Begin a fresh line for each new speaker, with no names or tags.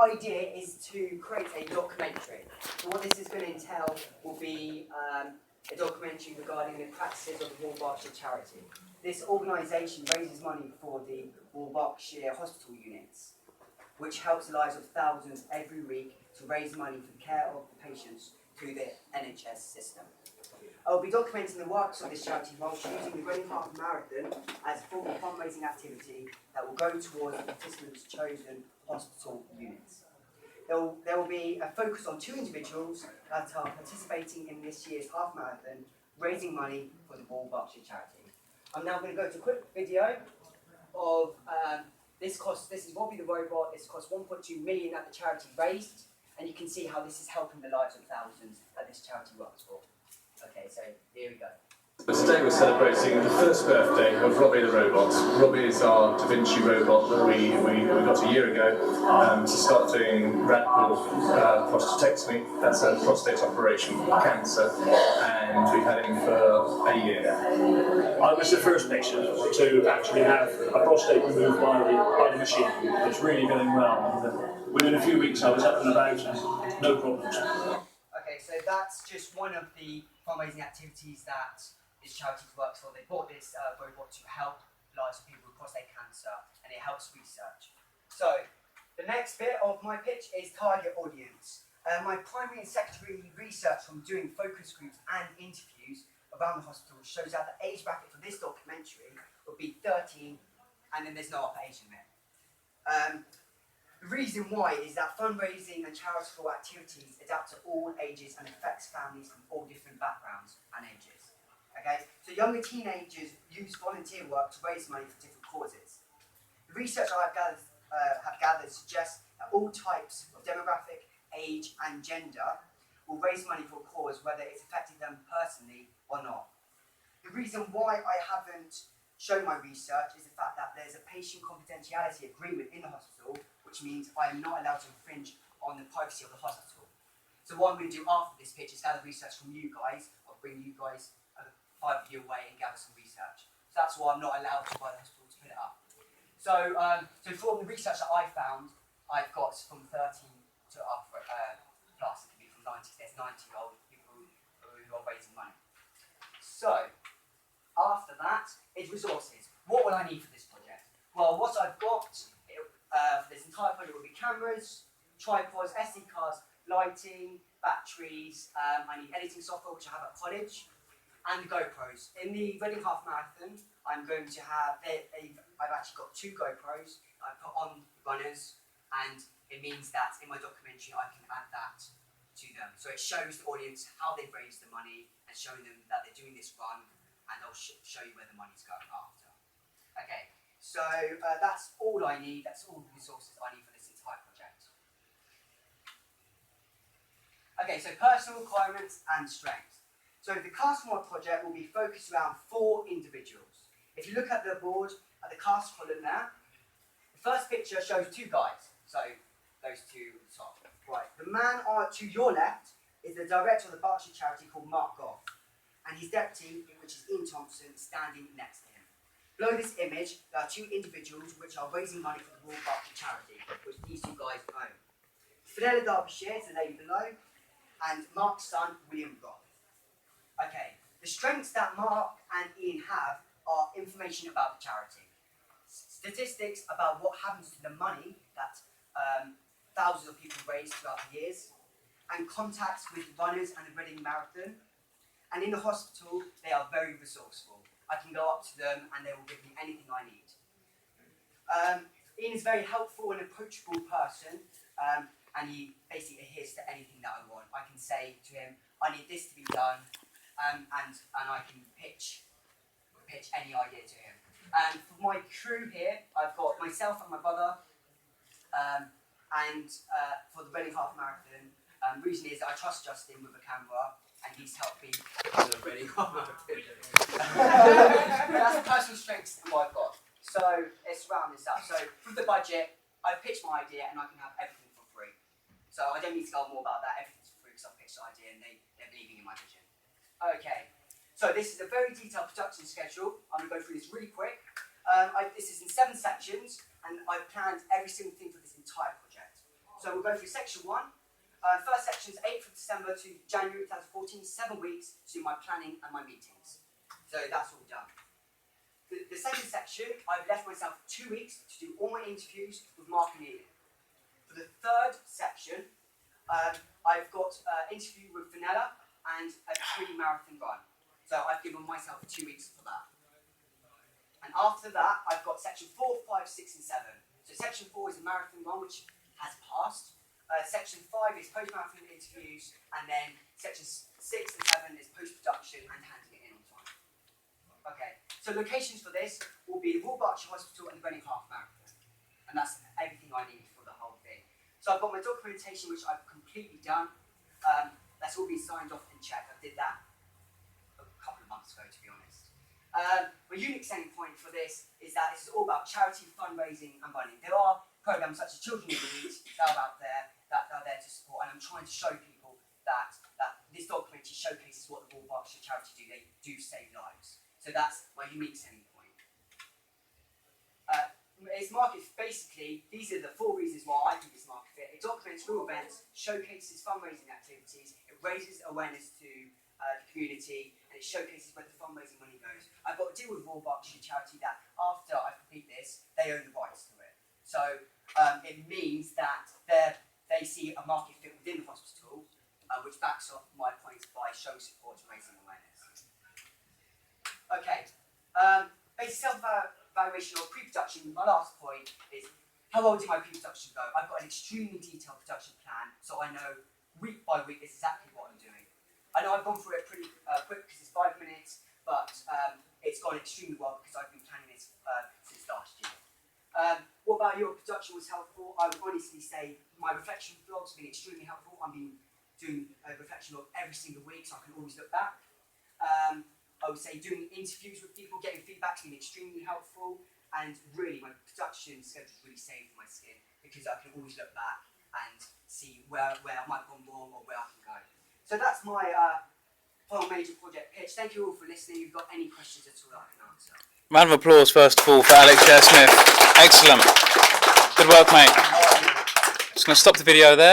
idea is to create a documentary. So what this is going to entail will be a documentary regarding the practices of the Royal Berkshire Charity. This organisation raises money for the Royal Berkshire hospital units, which helps the lives of thousands every week to raise money for the care of the patients through the NHS system. I will be documenting the works of this charity while choosing the Reading Half Marathon as a form of fundraising activity that will go towards the participants' chosen hospital units. There will be a focus on 2 individuals that are participating in this year's half marathon, raising money for the Royal Berkshire Charity. I'm now going to go to a quick video of this is Robbie the robot. This cost 1.2 million that the charity raised, and you can see how this is helping the lives of thousands that this charity works for. Okay, so here we go.
Today we're celebrating the first birthday of Robbie the robot. Robbie is our Da Vinci robot that we got a year ago to start doing radical prostatectomy. That's a prostate operation for cancer, and we've had him for a year.
I was the first patient to actually have a prostate removed by the machine. It's really going well. And within a few weeks I was up and about and no problems.
Okay, so that's just one of the fundraising activities that this charity works for. They bought this robot to help the lives of people with prostate cancer, and it helps research. So, the next bit of my pitch is target audience. My primary and secondary research from doing focus groups and interviews around the hospital shows that the age bracket for this documentary would be 13, and then there's no upper age limit. The reason why is that fundraising and charitable activities adapt to all ages and affects families from all different backgrounds and ages. Okay, so younger teenagers use volunteer work to raise money for different causes. The research I have gathered suggests that all types of demographic, age and gender will raise money for a cause whether it's affecting them personally or not. The reason why I haven't shown my research is the fact that there's a patient confidentiality agreement in the hospital, which means I am not allowed to infringe on the privacy of the hospital. So what I'm going to do after this pitch is gather research from you guys. I'll bring you guys 5 of you away and gather some research. So that's why I'm not allowed to by the hospital to put it up. So, from the research that I found, I've got from 13 to up plus. It could be from 90 to 90-year-old people who are raising money. So, after that is resources. What will I need for this project? Well, what I've got for this entire project will be cameras, tripods, SD cards, lighting, batteries. I need editing software, which I have at college, and the GoPros. In the Reading Half Marathon, I'm going to have, I've actually got 2 GoPros I put on the runners, and it means that in my documentary I can add that to them. So it shows the audience how they've raised the money and showing them that they're doing this run, and I'll show you where the money's going after. Okay, so that's all I need, that's all the resources I need for this entire project. Okay, so personal requirements and strengths. So the cast mod project will be focused around 4 individuals. If you look at the board, at the cast column there, the first picture shows 2 guys. So those 2 at the top. Right, the man to your left is the director of the Berkshire charity called Mark Goff, and his deputy, which is Ian Thompson, standing next to him. Below this image, there are 2 individuals which are raising money for the Royal Berkshire charity, which these 2 guys own. Fidella Derbyshire is the lady below, and Mark's son, William Goff. Okay, the strengths that Mark and Ian have are information about the charity, statistics about what happens to the money that thousands of people raise throughout the years, and contacts with runners and the Reading Marathon. And in the hospital, they are very resourceful. I can go up to them and they will give me anything I need. Ian is a very helpful and approachable person, and he basically adheres to anything that I want. I can say to him, I need this to be done, and I can pitch any idea to him. And for my crew here, I've got myself and my brother, and for the Reading Half Marathon, the reason is that I trust Justin with a camera, and he's helped me with the Reading Half Marathon. That's the personal strengths that I've got. So it's round this up. So with the budget, I've pitched my idea, and I can have everything for free. So I don't need to go more about that. Everything's for free because I've pitched the idea, and they're believing in my vision. Okay, so this is a very detailed production schedule. I'm going to go through this really quick. This is in 7 sections, and I've planned every single thing for this entire project. So we'll go through section 1. First section is 8th of December to January 2014, 7 weeks to do my planning and my meetings. So that's all done. The second section, I've left myself 2 weeks to do all my interviews with Mark and Ian. For the third section, I've got an interview with Vanilla and a 3 marathon run. So I've given myself 2 weeks for that. And after that, I've got section 4, 5, 6 and 7. So section 4 is a marathon run, which has passed. Section 5 is post-marathon interviews, and then sections 6 and 7 is post-production and handing it in on time. Okay, so locations for this will be the Royal Berkshire Hospital and the Reading Half Marathon. And that's everything I need for the whole thing. So I've got my documentation, which I've completely done. That's all been signed off and checked. I did that a couple of months ago, to be honest. My unique selling point for this is that this is all about charity, fundraising and money. There are programs such as Children in Need that are out there that are there to support, and I'm trying to show people that this documentary showcases what the Royal Berkshire charity do. They do save lives. So that's my unique selling point. Its market, basically, these are the 4 reasons why I think it's market fit. It documents real events, showcases fundraising activities, it raises awareness to the community, and it showcases where the fundraising money goes. I've got to deal with Royal Berkshire charity that after I complete this, they own the rights to it. So it means that they see a market fit within the hospital, which backs up my points by showing support to raising awareness. Okay, basic self-evaluation or pre-production. My last point is, how well did my pre-production go? I've got an extremely detailed production plan, so I know week by week exactly what I'm doing. I know I've gone through it pretty quick because it's 5 minutes, but it's gone extremely well because I've been planning this since last year. What about your production was helpful? I would honestly say my reflection vlogs have been extremely helpful. I've been doing a reflection vlog every single week, so I can always look back. I would say doing interviews with people, getting feedback has been extremely helpful, and really my production schedule really saved my skin because I can always look back and see where I might have gone wrong or where I can go. So that's my final major project pitch. Thank you all for listening. If you've got any questions at all, I can answer.
Round of applause first of all for Alex Scher-Smith. Excellent. Good work, mate. Just going to stop the video there.